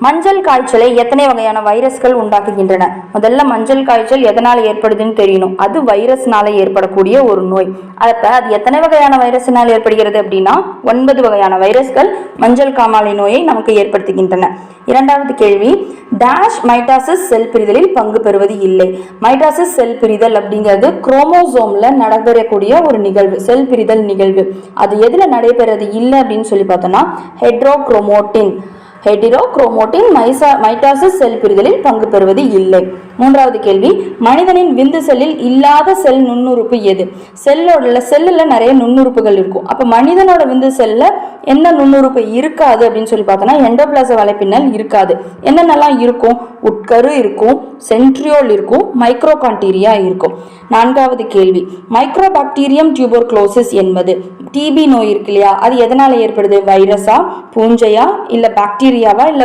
மஞ்சள் காய்ச்சலை எத்தனை வகையான வைரஸ்கள் உண்டாக்குகின்றன? முதல்ல மஞ்சள் காய்ச்சல் எதனால் ஏற்படுதுன்னு தெரியணும். அது வைரஸ்னால ஏற்படக்கூடிய ஒரு நோய். அப்ப அது எத்தனை வகையான வைரஸ்னால் ஏற்படுகிறது அப்படின்னா 9 வகையான வைரஸ்கள் மஞ்சள் காமாலை நோயை நமக்கு ஏற்படுத்துகின்றன. இரண்டாவது கேள்வி, டேஷ் மைட்டாசிஸ் செல் பிரிதலில் பங்கு பெறுவது இல்லை. மைட்டாசிஸ் செல் பிரிதல் அப்படிங்கிறது குரோமோசோம்ல நடைபெறக்கூடிய ஒரு நிகழ்வு, செல் பிரிதல் நிகழ்வு. அது எதுல நடைபெறது இல்லை அப்படின்னு சொல்லி பார்த்தோம்னா ஹெட்டிரோக்ரோமோட்டின் மைட்டாசிஸ் செல் பிரிதலில் பங்கு பெறுவது இல்லை. மூன்றாவது கேள்வி, மனிதனின் விந்து செல்லில் இல்லாத செல் நுண்ணுறுப்பு எது? செல்லுல நிறைய நுண்ணுறுப்புகள் இருக்கும். அப்ப மனிதனோட விந்து செல்ல என்ன நுண்ணுறுப்பு இருக்காது அப்படின்னு சொல்லி பார்த்தோம்னா எண்டோபிளாச வலைப்பின்னல் இருக்காது. என்னென்னலாம் இருக்கும்? உட்கரு இருக்கும், சென்ட்ரியோல் இருக்கும், மைக்ரோகான்டீரியா இருக்கும். நான்காவது கேள்வி, மைக்ரோபாக்டீரியம் டியூபர்குலோசிஸ் என்பது டிபி நோய் இருக்கு இல்லையா, அது எதனால ஏற்படுது? வைரஸா, பூஞ்சையா, இல்ல பாக்டீரியாவா, இல்ல